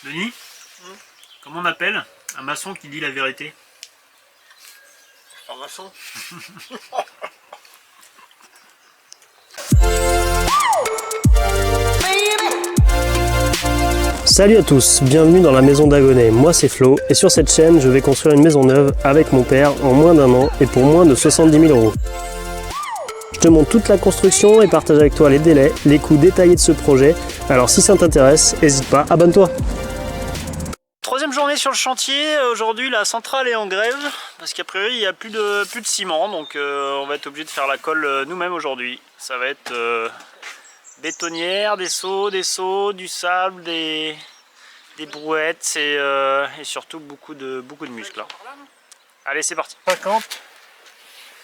Denis, comment on appelle un maçon qui dit la vérité? Un maçon. Salut à tous, bienvenue dans la maison d'Agonais, moi c'est Flo et sur cette chaîne je vais construire une maison neuve avec mon père en moins d'un an et pour moins de 70 000 €. Je te montre toute la construction et partage avec toi les délais, les coûts détaillés de ce projet, alors si ça t'intéresse, n'hésite pas, abonne-toi. Troisième journée sur le chantier, aujourd'hui la centrale est en grève parce qu'a priori il n'y a plus de ciment, donc on va être obligé de faire la colle nous-mêmes aujourd'hui. Ça va être bétonnière, des seaux, du sable, des brouettes et surtout beaucoup de muscles. Allez, c'est parti. 50.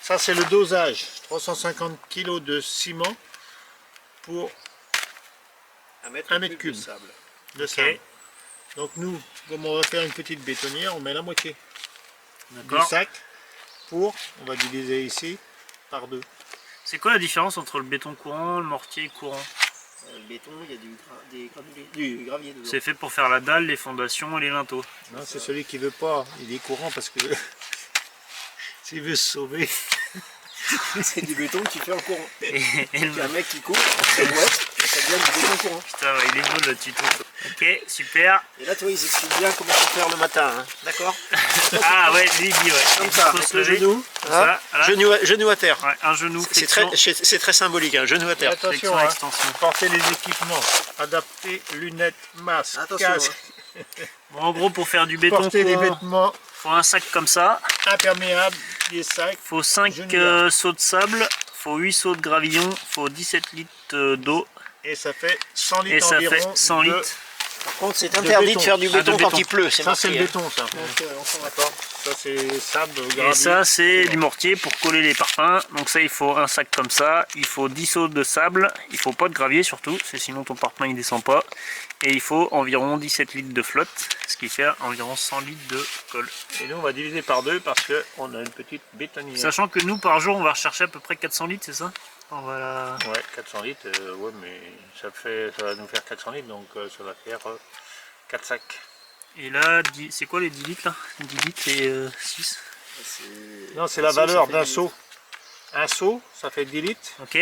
Ça c'est le dosage. 350 kg de ciment pour 1 mètre cube de sable. Donc nous, comme on va faire une petite bétonnière, on met la moitié du sac pour, on va diviser ici par 2. C'est quoi la différence entre le béton courant, le mortier courant? Le béton, il y a du gravier dedans. C'est fait pour faire la dalle, les fondations et les linteaux. Non, c'est celui qui veut pas, il est courant parce que s'il veut se sauver. C'est du béton qui fait en courant. Et un mec qui court, ça devient du béton courant. Putain, il est beau le tuto. Ok, super. Et là, toi, ils expliquent bien comment faut faire le matin, hein. D'accord? Ah ouais, lui dit ouais. Comme ça, avec le genou, hein, genou à terre. Ouais, un genou. C'est très symbolique, un genou à terre. Attention, extension. Portez les équipements adaptés, lunettes, masques, casque. Bon, en gros, pour faire du béton Portez les courant, vêtements faut un sac comme ça. imperméables, des sacs. Faut 5 seaux de sable. Faut 8 seaux de gravillon. Faut 17 litres d'eau. Et ça fait 100 litres Et ça environ fait 100 litres. Par contre, c'est interdit de faire du béton quand il pleut. Ça c'est le béton, ça. D'accord. Ça c'est sable, Et gravier. ça c'est du mortier pour coller les parpaings. Donc ça il faut un sac comme ça. Il faut 10 seaux de sable. Il faut pas de gravier surtout, c'est sinon ton parpaing il descend pas. Et il faut environ 17 litres de flotte, ce qui fait environ 100 litres de colle. Et nous on va diviser par 2 parce qu'on a une petite bétonnière. Sachant que nous par jour on va rechercher à peu près 400 litres, c'est ça? Voilà. Ouais, 400 litres, ouais, mais ça va nous faire 400 litres, donc ça va faire 4 sacs. Et là, c'est quoi les 10 litres là? 10 litres et 6? Non, c'est la valeur d'un seau. Un seau, ça fait 10 litres. Ok.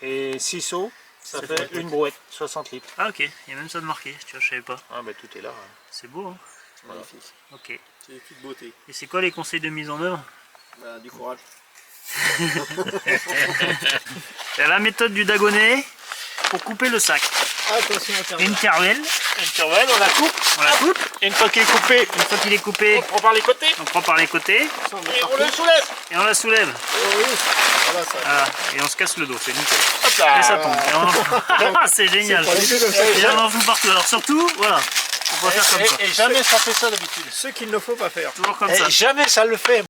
Et 6 seaux, ça fait une brouette, 60 litres. Ah ok, il y a même ça de marqué, tu vois, je savais pas. Ah bah tout est là. C'est beau hein. Magnifique. Ok. C'est une petite beauté. Et c'est quoi les conseils de mise en œuvre? Bah, du courage. Il y a la méthode du Dagonais pour couper le sac. Attention à Une carvelle. Une carvelle, on la coupe. On la coupe. Et une fois qu'il est coupé, Une fois qu'il est coupé, on prend par les côtés. on prend par les côtés Et on le soulève. et on la soulève. Voilà ça. Voilà. Et on se casse le dos, c'est nickel. Hop là. Et ça tombe. Ah, c'est génial. Et on en fout partout. Alors surtout, voilà, on va faire comme ça. Et jamais ça fait ça d'habitude. Ce qu'il ne faut pas faire. Toujours comme ça. Et jamais ça le fait.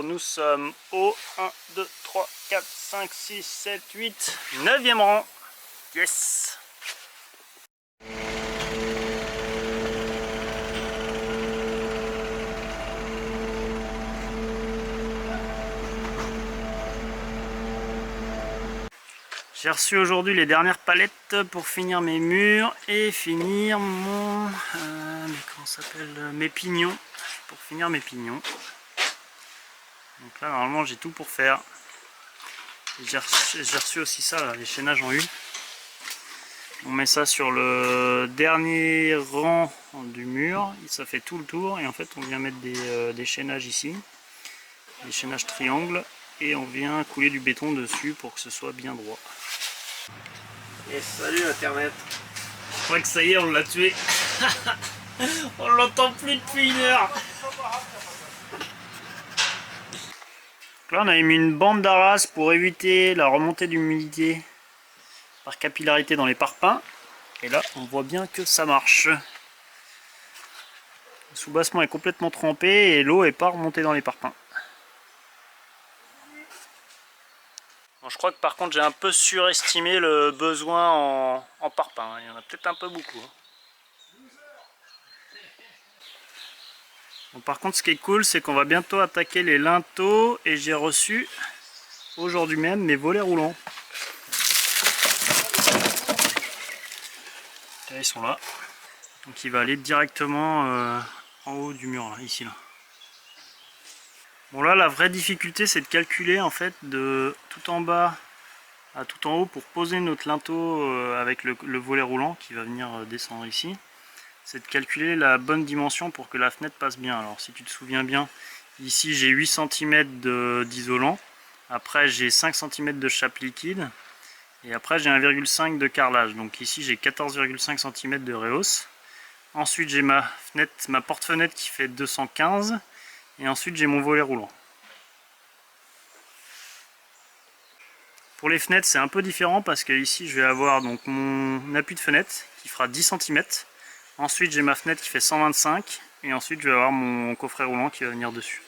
Nous sommes au 1, 2, 3, 4, 5, 6, 7, 8, 9e rang. Yes. J'ai reçu aujourd'hui les dernières palettes pour finir mes murs et finir mon... comment ça s'appelle, mes pignons. Pour finir mes pignons. Donc là normalement j'ai tout pour faire. J'ai reçu aussi ça, là, les chaînages en U. On met ça sur le dernier rang du mur, ça fait tout le tour et en fait on vient mettre des chaînages ici, des chaînages triangles et on vient couler du béton dessus pour que ce soit bien droit. Et salut Internet. Je crois que ça y est, on l'a tué. On l'entend plus depuis 1 heure. Là on a mis une bande d'arras pour éviter la remontée d'humidité par capillarité dans les parpaings. Et là on voit bien que ça marche. Le soubassement est complètement trempé et l'eau n'est pas remontée dans les parpaings. Bon, je crois que par contre j'ai un peu surestimé le besoin en parpaings. Il y en a peut-être un peu beaucoup. Bon, par contre ce qui est cool c'est qu'on va bientôt attaquer les linteaux et j'ai reçu aujourd'hui même mes volets roulants. Et ils sont là. Donc il va aller directement en haut du mur là, ici là. Bon là la vraie difficulté c'est de calculer en fait de tout en bas à tout en haut pour poser notre linteau avec le volet roulant qui va venir descendre ici. C'est de calculer la bonne dimension pour que la fenêtre passe bien. Alors si tu te souviens bien, ici j'ai 8 cm d'isolant, après j'ai 5 cm de chape liquide, et après j'ai 1,5 de carrelage. Donc ici j'ai 14,5 cm de rehausse. Ensuite j'ai ma porte-fenêtre qui fait 215, et ensuite j'ai mon volet roulant. Pour les fenêtres c'est un peu différent parce que ici je vais avoir donc mon appui de fenêtre qui fera 10 cm. Ensuite j'ai ma fenêtre qui fait 125 et ensuite je vais avoir mon coffret roulant qui va venir dessus.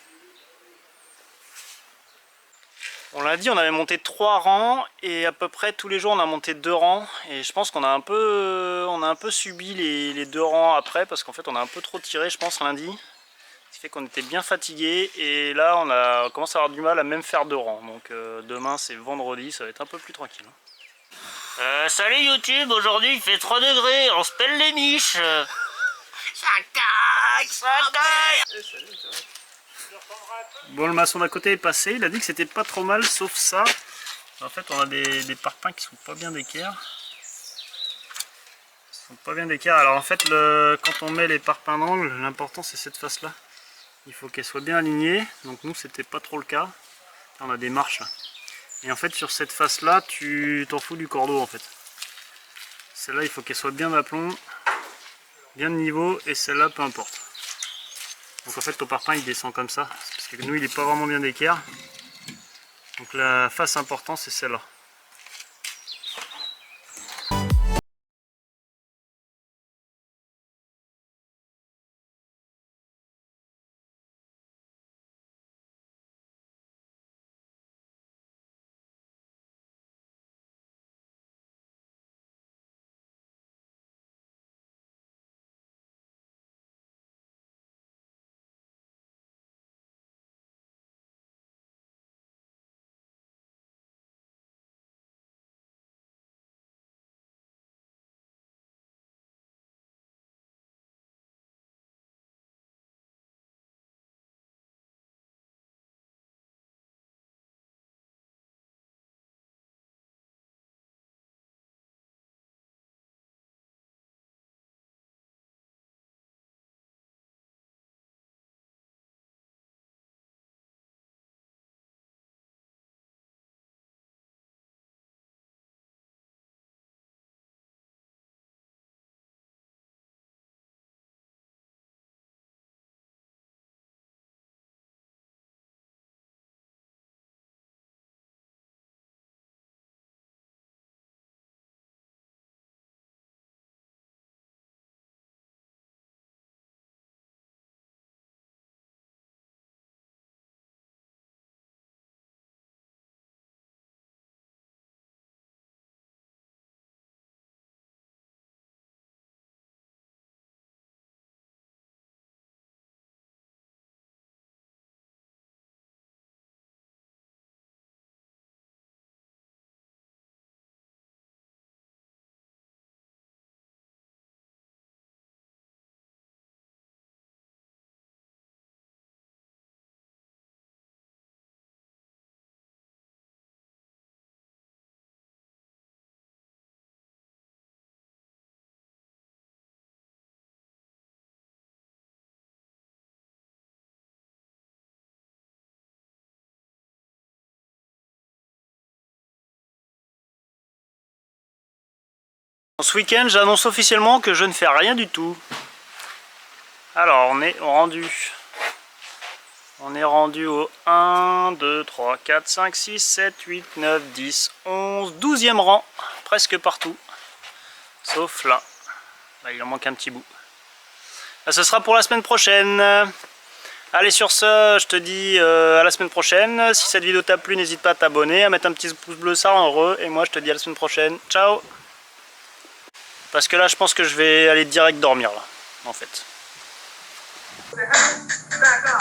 On l'a dit, on avait monté 3 rangs et à peu près tous les jours on a monté 2 rangs et je pense qu'on a un peu subi les 2 rangs après parce qu'en fait on a un peu trop tiré je pense lundi. Ce qui fait qu'on était bien fatigué et là on commence à avoir du mal à même faire 2 rangs. Donc demain c'est vendredi, ça va être un peu plus tranquille. Salut YouTube, aujourd'hui il fait 3 degrés, on se pèle les miches. Ça caille. Bon, le maçon d'à côté est passé, il a dit que c'était pas trop mal sauf ça. En fait on a des parpaings qui sont pas bien d'équerre. Alors en fait quand on met les parpaings d'angle, l'important c'est cette face là. Il faut qu'elle soit bien alignée, donc nous c'était pas trop le cas. Là, on a des marches là. Et en fait sur cette face là tu t'en fous du cordeau en fait. Celle-là il faut qu'elle soit bien d'aplomb, bien de niveau, et celle-là peu importe. Donc en fait ton parpaing il descend comme ça, parce que nous il est pas vraiment bien d'équerre. Donc la face importante c'est celle-là. Ce week-end, j'annonce officiellement que je ne fais rien du tout. Alors, on est rendu au 1, 2, 3, 4, 5, 6, 7, 8, 9, 10, 11, 12e rang, presque partout. Sauf là. Là, il en manque un petit bout. Là, ce sera pour la semaine prochaine. Allez, sur ce, je te dis à la semaine prochaine. Si cette vidéo t'a plu, n'hésite pas à t'abonner, à mettre un petit pouce bleu, ça rend heureux. Et moi, je te dis à la semaine prochaine. Ciao! Parce que là, je pense que je vais aller direct dormir, là, en fait. D'accord.